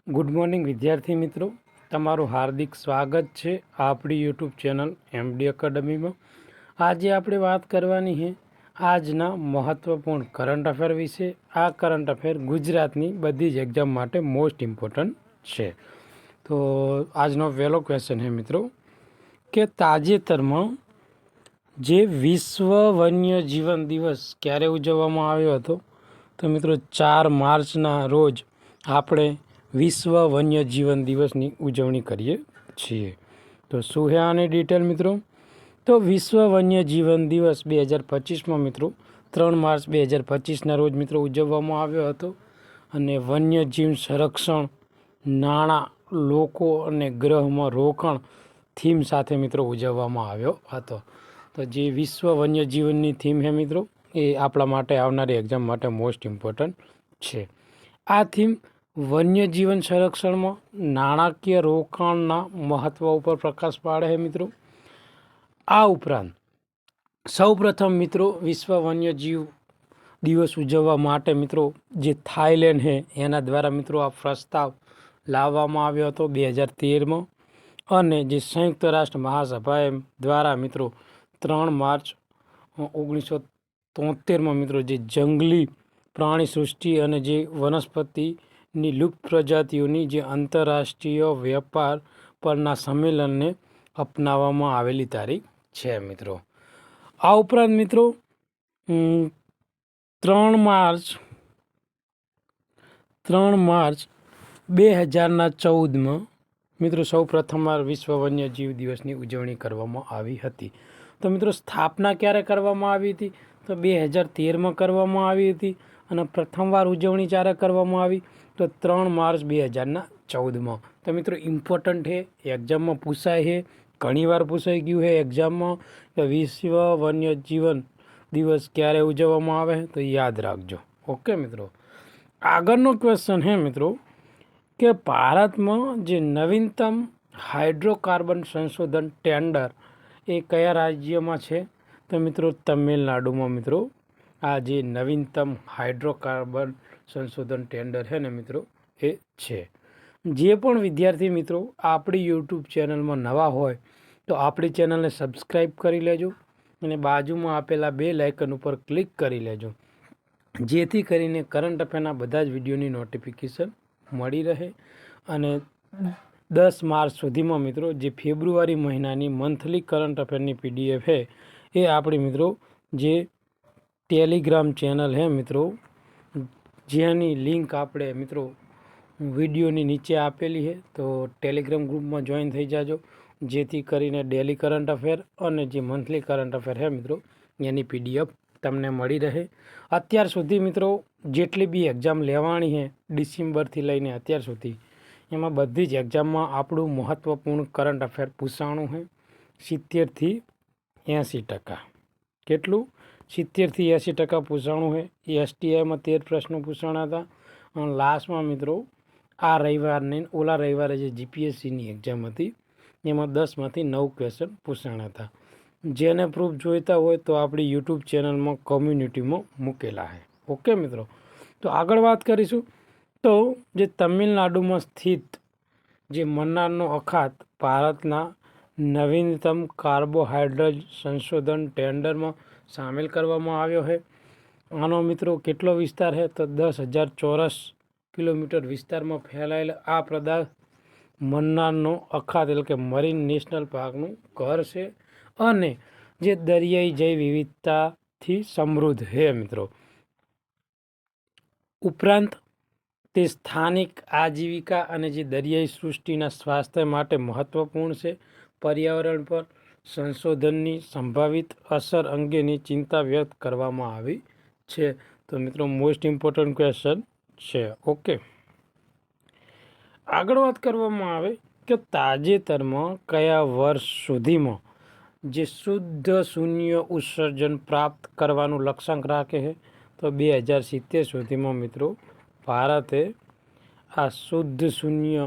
Good morning વિદ્યાર્થી મિત્રો, તમારું હાર્દિક સ્વાગત છે આપણી યુટ્યુબ ચેનલ એમડી એકેડમીમાં। આજે આપણે વાત કરવાની છે આજના મહત્ત્વપૂર્ણ કરંટ અફેર વિશે। આ કરંટ અફેર ગુજરાતની બધી જ એક્ઝામ માટે મોસ્ટ ઇમ્પોર્ટન્ટ છે। તો આજનો પહેલો ક્વેશ્ચન છે મિત્રો કે તાજેતરમાં જે વિશ્વ વન્ય જીવન દિવસ ક્યારે ઉજવવામાં આવ્યો હતો? તો મિત્રો 4 માર્ચના રોજ આપણે વિશ્વ વન્ય જીવન દિવસની ઉજવણી કરીએ છીએ। તો શું છે આની ડિટેલ મિત્રો? તો વિશ્વ વન્ય જીવન દિવસ 2025માં મિત્રો 3 માર્ચ 2025ના રોજ મિત્રો ઉજવવામાં આવ્યો હતો અને વન્યજીવ સંરક્ષણ, નાણાં, લોકો અને ગ્રહમાં રોકાણ થીમ સાથે મિત્રો ઉજવવામાં આવ્યો હતો। તો જે વિશ્વ વન્યજીવનની થીમ છે મિત્રો એ આપણા માટે આવનારી એક્ઝામ માટે મોસ્ટ ઇમ્પોર્ટન્ટ છે। આ થીમ વન્યજીવન સંરક્ષણમાં નાણાકીય રોકાણના મહત્ત્વ ઉપર પ્રકાશ પાડે છે મિત્રો। આ ઉપરાંત સૌપ્રથમ મિત્રો વિશ્વ વન્યજીવ દિવસ ઉજવવા માટે મિત્રો જે થાઈલેન્ડ છે એના દ્વારા મિત્રો આ પ્રસ્તાવ લાવવામાં આવ્યો હતો 2013માં, અને જે સંયુક્ત રાષ્ટ્ર મહાસભા દ્વારા મિત્રો 3 માર્ચ 1973માં મિત્રો જે જંગલી પ્રાણી સૃષ્ટિ અને જે વનસ્પતિની લુપ્ત પ્રજાતિઓની જે આંતરરાષ્ટ્રીય વેપાર પરના સંમેલનને અપનાવવામાં આવેલી તારીખ છે મિત્રો। આ ઉપરાંત મિત્રો 3 માર્ચ 2014માં મિત્રો સૌ પ્રથમવાર વિશ્વ વન્યજીવ દિવસની ઉજવણી કરવામાં આવી હતી। તો મિત્રો સ્થાપના ક્યારે કરવામાં આવી હતી? તો 2013માં કરવામાં આવી હતી, અને પ્રથમવાર ઉજવણી ક્યારે કરવામાં આવી? તો 3 માર્ચ 2014માં। તો મિત્રો ઇમ્પોર્ટન્ટ છે, એક્ઝામમાં પૂછાય છે, ઘણીવાર પૂછાઈ ગયું છે એક્ઝામમાં કે વિશ્વ વન્યજીવન દિવસ ક્યારે ઉજવવામાં આવે તો યાદ રાખજો। ઓકે મિત્રો, આગળનો ક્વેશ્ચન છે મિત્રો કે ભારતમાં જે નવીનતમ હાઇડ્રોકાર્બન સંશોધન ટેન્ડર એ કયા રાજ્યમાં છે? તો મિત્રો તમિલનાડુમાં મિત્રો આ જે નવીનતમ હાઇડ્રોકાર્બન સંશોધન ટેન્ડર છે ને મિત્રો એ છે। જે પણ વિદ્યાર્થી મિત્રો આપણી યુટ્યુબ ચેનલમાં નવા હોય તો આપણી ચેનલને સબસ્ક્રાઈબ કરી લેજો અને બાજુમાં આપેલા બેલ આઇકન ઉપર ક્લિક કરી લેજો, જેથી કરીને કરંટ અફેરના બધા જ વિડીયોની નોટિફિકેશન મળી રહે। અને 10 માર્ચ સુધીમાં મિત્રો જે ફેબ્રુઆરી મહિનાની મંથલી કરંટ અફેરની પીડીએફ છે એ આપણી મિત્રો જે ટેલિગ્રામ ચેનલ છે મિત્રો, જેની લિંક આપણે મિત્રો વિડીયોની નીચે આપેલી છે, તો ટેલિગ્રામ ગ્રુપમાં જોઈન થઈ જાજો, જેથી કરીને ડેલી કરંટ અફેર અને જે મંથલી કરંટ અફેર છે મિત્રો એની પીડીએફ તમને મળી રહે। અત્યાર સુધી મિત્રો જેટલી બી એક્ઝામ લેવાની છે ડિસેમ્બરથી લઈને અત્યાર સુધી, એમાં બધી જ એક્ઝામમાં આપણું મહત્ત્વપૂર્ણ કરંટ અફેર પૂછાણું છે 70થી 80%। કેટલું? 70થી 80% પૂછાણું છે। એસટીઆઈમાં 13 પ્રશ્નો પૂછાણા હતા, અને લાસ્ટમાં મિત્રો આ રવિવારને ઓલા રવિવારે જે જીપીએસસીની એક્ઝામ હતી એમાં 10માંથી 9 ક્વેશ્ચન પૂછાણા હતા। જેને પ્રૂફ જોઈતા હોય તો આપણી યુટ્યુબ ચેનલમાં કોમ્યુનિટીમાં મૂકેલા છે। ઓકે મિત્રો, તો આગળ વાત કરીશું। તો જે તમિલનાડુમાં સ્થિત જે મન્નારનો અખાત ભારતના નવીનતમ કાર્બોહાઈડ્રેટ સંશોધન ટેન્ડરમાં સામેલ કરવામાં આવ્યો છે। આનો મિત્રો કેટલો વિસ્તાર છે? તો 10,000 ચોરસ કિલોમીટર વિસ્તારમાં ફેલાયેલા આ પદાર્થ મન્નારનો અખાત એટલે કે મરીન નેશનલ પાર્કનું ઘર છે, અને જે દરિયાઈ જૈવ વિવિધતાથી સમૃદ્ધ છે મિત્રો। ઉપરાંત તે સ્થાનિક આજીવિકા અને જે દરિયાઈ સૃષ્ટિના સ્વાસ્થ્ય માટે મહત્ત્વપૂર્ણ છે। પર્યાવરણ પર સંશોધનની સંભવિત અસર અંગેની ચિંતા વ્યક્ત કરવામાં આવી છે। તો મિત્રો મોસ્ટ ઇમ્પોર્ટન્ટ ક્વેશ્ચન છે। ઓકે, આગળ વાત કરવામાં આવે કે તાજેતરમાં કયા વર્ષ સુધીમાં જે શુદ્ધ શૂન્ય ઉત્સર્જન પ્રાપ્ત કરવાનું લક્ષ્યાંક રાખે છે? તો 2070 સુધીમાં મિત્રો ભારતે આ શુદ્ધ શૂન્ય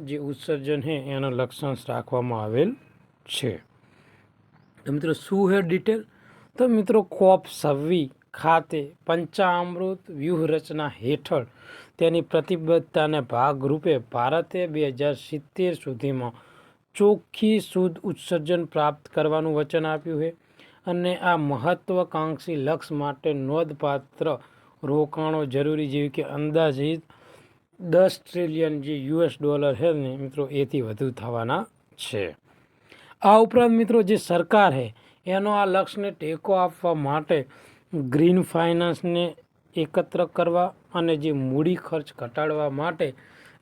જે ઉત્સર્જન છે એનો લક્ષ્યાંક રાખવામાં આવેલ છે। તો મિત્રો શું છે ડિટેલ? તો મિત્રો COP26 ખાતે પંચામૃત વ્યૂહરચના હેઠળ તેની પ્રતિબદ્ધતાને ભાગરૂપે ભારતે 2070 સુધીમાં ચોખ્ખી શુદ્ધ ઉત્સર્જન પ્રાપ્ત કરવાનું વચન આપ્યું છે અને આ મહત્વાકાંક્ષી લક્ષ્ય માટે નોંધપાત્ર રોકાણો જરૂરી, જેવી કે અંદાજિત 10 ટ્રિલિયન જે $US છે ને મિત્રો એથી વધુ થવાના છે. આ ઉપરાંત મિત્રો જે સરકાર છે એનો આ લક્ષ્યને ટેકો આપવા માટે ગ્રીન ફાઇનાન્સને એકત્ર કરવા અને જે મૂડી ખર્ચ ઘટાડવા માટે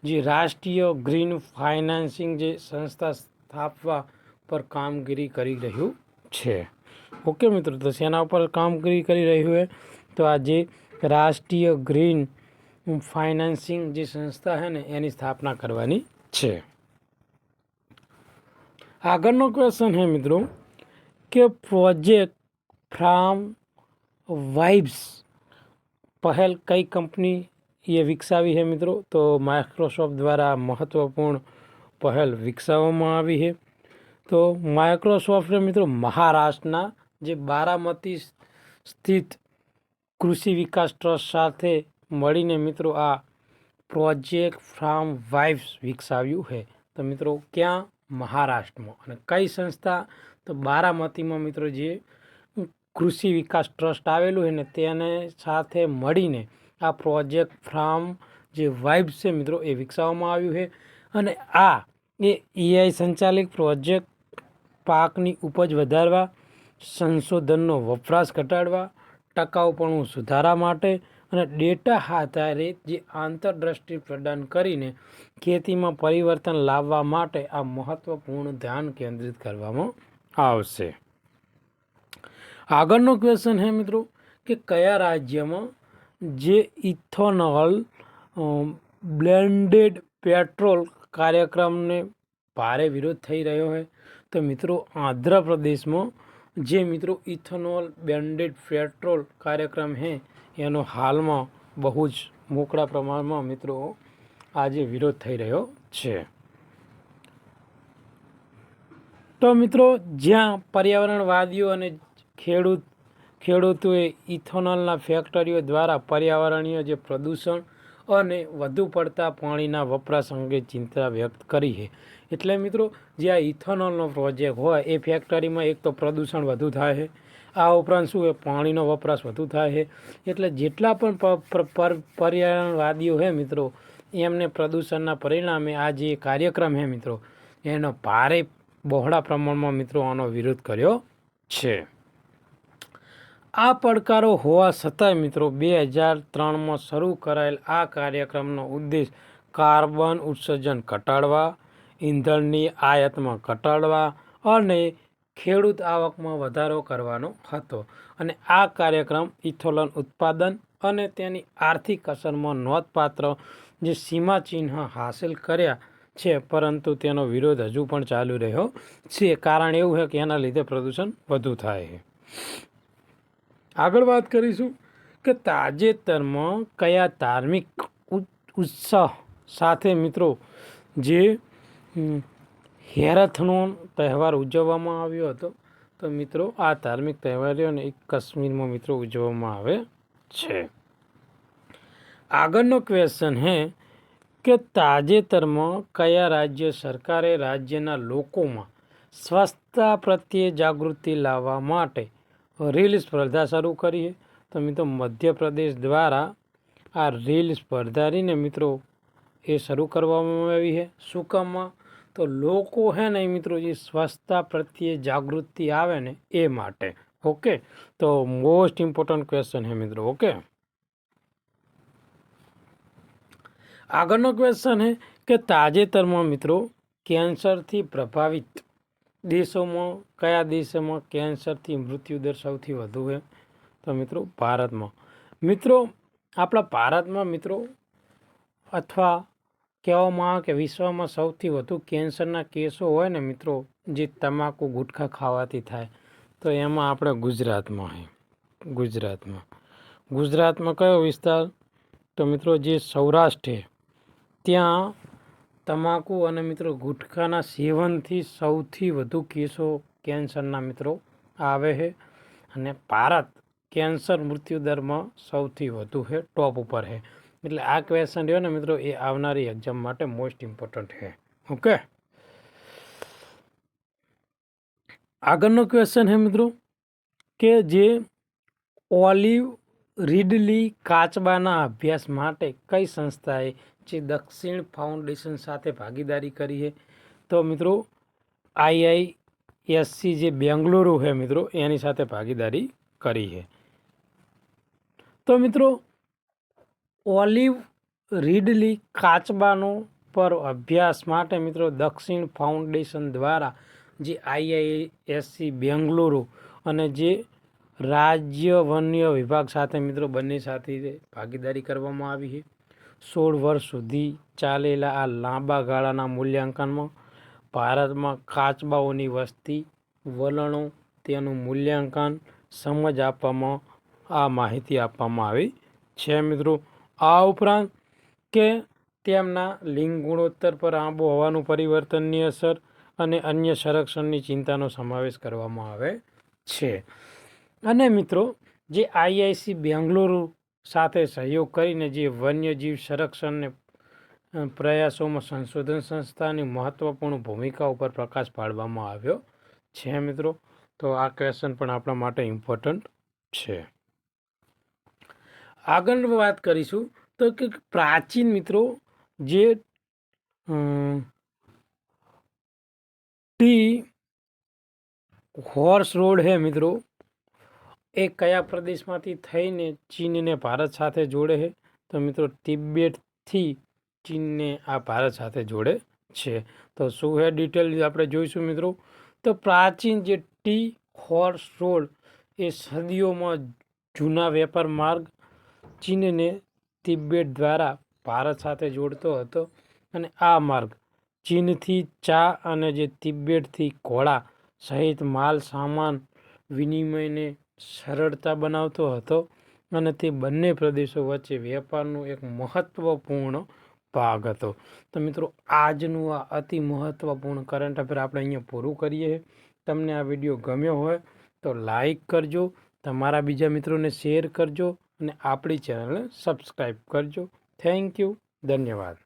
જે રાષ્ટ્રીય ગ્રીન ફાઇનાન્સિંગ જે સંસ્થા સ્થાપવા પર કામગીરી કરી રહ્યું છે. ઓકે મિત્રો, તો શેના ઉપર કામગીરી કરી રહ્યું છે? તો આ જે રાષ્ટ્રીય ગ્રીન ફાઇનાન્સિંગ જે સંસ્થા છે ને એની સ્થાપના કરવાની છે. આગળનો ક્વેશ્ચન છે મિત્રો કે પ્રોજેક્ટ ફ્રામ વાઇબ્સ પહેલ કઈ કંપની એ વિકસાવી છે મિત્રો? તો માઇક્રોસોફ્ટ દ્વારા મહત્વપૂર્ણ પહેલ વિકસાવવામાં આવી છે. તો માઇક્રોસોફ્ટે મિત્રો મહારાષ્ટ્રના જે બારામતી સ્થિત કૃષિ વિકાસ ટ્રસ્ટ સાથે મળીને મિત્રો આ પ્રોજેક્ટ ફ્રામ વાઇબ્સ વિકસાવ્યું છે. તો મિત્રો ક્યાં? મહારાષ્ટ્રમાં. અને કઈ સંસ્થા? તો બારામતીમાં મિત્રો જે કૃષિ વિકાસ ટ્રસ્ટ આવેલું છે ને તેને સાથે મળીને આ પ્રોજેક્ટ ફ્રામ જે વાઇબ્સ છે મિત્રો એ વિકસાવવામાં આવ્યું છે. અને આ AI સંચાલિત પ્રોજેક્ટ પાકની ઉપજ વધારવા, સંશોધનનો વપરાશ ઘટાડવા, ટકાઉપણું સુધારા માટે અને ડેટા આધારિત જે આંતરદ્રષ્ટિ પ્રદાન કરીને ખેતીમાં પરિવર્તન લાવવા માટે આ મહત્વપૂર્ણ ધ્યાન કેન્દ્રિત કરવામાં આવશે. આગળનો ક્વેશ્ચન છે મિત્રો કે કયા રાજ્યમાં જે ઇથોનોલ બ્લેન્ડેડ પેટ્રોલ કાર્યક્રમને ભારે વિરોધ થઈ રહ્યો છે? તો મિત્રો આંધ્રપ્રદેશમાં જે મિત્રો ઇથોનોલ બ્લેન્ડેડ પેટ્રોલ કાર્યક્રમ છે એનો હાલમાં બહુ જ મોકળા પ્રમાણમાં મિત્રો આજે વિરોધ થઈ રહ્યો છે. તો મિત્રો જ્યાં પર્યાવરણવાદીઓ અને ખેડૂતોએ ઇથોનોલના ફેક્ટરીઓ દ્વારા પર્યાવરણીય જે પ્રદૂષણ અને વધુ પડતા પાણીના વપરાશ અંગે ચિંતા વ્યક્ત કરી છે. એટલે મિત્રો જે આ ઇથોનોલનો પ્રોજેક્ટ હોય એ ફેક્ટરીમાં એક તો પ્રદૂષણ વધુ થાય છે, આ ઉપરાંત શું છે પાણીનો વપરાશ વધુ થાય છે. એટલે જેટલા પણ પર્યાવરણવાદીઓ છે મિત્રો એમને પ્રદૂષણના પરિણામે આ જે કાર્યક્રમ છે મિત્રો એનો ભારે બહોળા પ્રમાણમાં મિત્રો આનો વિરોધ કર્યો છે. આ પડકારો હોવા છતાંય મિત્રો 2003માં શરૂ કરાયેલ આ કાર્યક્રમનો ઉદ્દેશ કાર્બન ઉત્સર્જન ઘટાડવા, ઈંધણની આયાતમાં ઘટાડવા અને ખેડૂત આવકમાં વધારો કરવાનો હતો. અને આ કાર્યક્રમ ઇથોનોલ ઉત્પાદન અને તેની આર્થિક અસરમાં નોંધપાત્ર જે સીમાચિહ્ન હાંસલ કર્યા છે, પરંતુ તેનો વિરોધ હજુ પણ ચાલુ રહ્યો છે. કારણ એવું છે કે એના લીધે પ્રદૂષણ વધુ થાય છે. આગળ વાત કરીશું કે તાજેતરમાં કયા ધાર્મિક ઉત્સાહ સાથે મિત્રો જે હેરથનો તહેવાર ઉજવવામાં આવ્યો હતો? તો મિત્રો આ ધાર્મિક તહેવારોને કાશ્મીરમાં મિત્રો ઉજવવામાં આવે છે. આગળનો ક્વેશ્ચન છે કે તાજેતરમાં કયા રાજ્ય સરકારે રાજ્યના લોકોમાં સ્વચ્છતા પ્રત્યે જાગૃતિ લાવવા માટે રીલ સ્પર્ધા શરૂ કરી છે? તો મિત્રો મધ્યપ્રદેશ દ્વારા આ રીલ સ્પર્ધાને મિત્રો એ શરૂ કરવામાં આવી છે. શું કામમાં? તો લોકો છે ને મિત્રો જે સ્વચ્છતા પ્રત્યે જાગૃતિ આવે ને એ માટે. ઓકે, તો મોસ્ટ ઇમ્પોર્ટન્ટ ક્વેશ્ચન છે મિત્રો. ઓકે, આગળનો ક્વેશ્ચન છે કે તાજેતરમાં મિત્રો કેન્સરથી પ્રભાવિત દેશોમાં કયા દેશોમાં કેન્સરથી મૃત્યુદર સૌથી વધુ છે? તો મિત્રો ભારતમાં. મિત્રો આપણા ભારતમાં મિત્રો અથવા કહેવામાં આવે કે વિશ્વમાં સૌથી વધુ કેન્સરના કેસો હોય ને મિત્રો જે તમાકુ ગુટખા ખાવાથી થાય તો એમાં આપણે ગુજરાતમાં છે. ગુજરાતમાં કયો વિસ્તાર? તો મિત્રો જે સૌરાષ્ટ્ર છે ત્યાં તમાકુ અને મિત્રો ગુટખાના સેવનથી સૌથી વધુ કેસો કેન્સરના મિત્રો આવે છે. અને ભારત કેન્સર મૃત્યુદરમાં સૌથી વધુ છે, ટોપ ઉપર છે. એટલે આ ક્વેશ્ચન રહ્યો ને મિત્રો એ આવનારી એક્ઝામ માટે મોસ્ટ ઇમ્પોર્ટન્ટ છે. ઓકે, આગળનો ક્વેશ્ચન છે મિત્રો કે જે ઓલિવ રીડલી કાચબાના અભ્યાસ માટે કઈ સંસ્થાએ જે દક્ષિણ ફાઉન્ડેશન સાથે ભાગીદારી કરી છે? તો મિત્રો IISc જે બેંગલુરુ છે મિત્રો એની સાથે ભાગીદારી કરી છે. તો મિત્રો ઓલિવ રીડલી કાચબાનો પર અભ્યાસ માટે મિત્રો દક્ષિણ ફાઉન્ડેશન દ્વારા જે IISc બેંગલુરુ અને જે રાજ્ય વન્ય વિભાગ સાથે મિત્રો બંને સાથે ભાગીદારી કરવામાં આવી છે. 16 વર્ષ સુધી ચાલેલા આ લાંબા ગાળાના મૂલ્યાંકનમાં ભારતમાં કાચબાઓની વસ્તી, વલણો, તેનું મૂલ્યાંકન, સમજ આપવામાં આ માહિતી આપવામાં આવી છે મિત્રો. આ ઉપરાંત કે તેમના લિંગ ગુણોત્તર પર આબોહવાનું પરિવર્તનની અસર અને અન્ય સંરક્ષણની ચિંતાનો સમાવેશ કરવામાં આવે છે. અને મિત્રો જે IISc બેંગલુરુ સાથે સહયોગ કરીને જે વન્યજીવ સંરક્ષણને પ્રયાસોમાં સંશોધન સંસ્થાની મહત્વપૂર્ણ ભૂમિકા ઉપર પ્રકાશ પાડવામાં આવ્યો છે મિત્રો. તો આ ક્વેશ્ચન પણ આપણા માટે ઇમ્પોર્ટન્ટ છે. આગળ વાત કરીશું તો કે પ્રાચીન મિત્રો જે ટી હોર્સ રોડ છે મિત્રો એ કયા પ્રદેશમાંથી થઈને ચીનને ભારત સાથે જોડે છે? તો મિત્રો તિબેટથી ચીનને આ ભારત સાથે જોડે છે. તો શું છે ડિટેલ આપણે જોઈશું મિત્રો. તો પ્રાચીન જે ટી હોર્સ રોડ એ સદીઓમાં જૂના વેપાર માર્ગ ચીનને તિબેટ દ્વારા ભારત સાથે જોડતો હતો અને આ માર્ગ ચીનથી ચા અને જે તિબેટથી ઘોડા સહિત માલ સામાન વિનિમયને સરળતા બનાવતો હતો અને તે બંને પ્રદેશો વચ્ચે વેપારનો એક મહત્વપૂર્ણ ભાગ હતો. તો મિત્રો આજનું આ અતિ મહત્વપૂર્ણ કરંટ અફેર આપણે અહીંયા પૂરું કરીએ. તમને આ વિડીયો ગમ્યો હોય તો લાઈક કરજો, તમારા બીજા મિત્રોને શેર કરજો અને આપણી ચેનલને સબસ્ક્રાઈબ કરજો. થેન્ક યુ, ધન્યવાદ.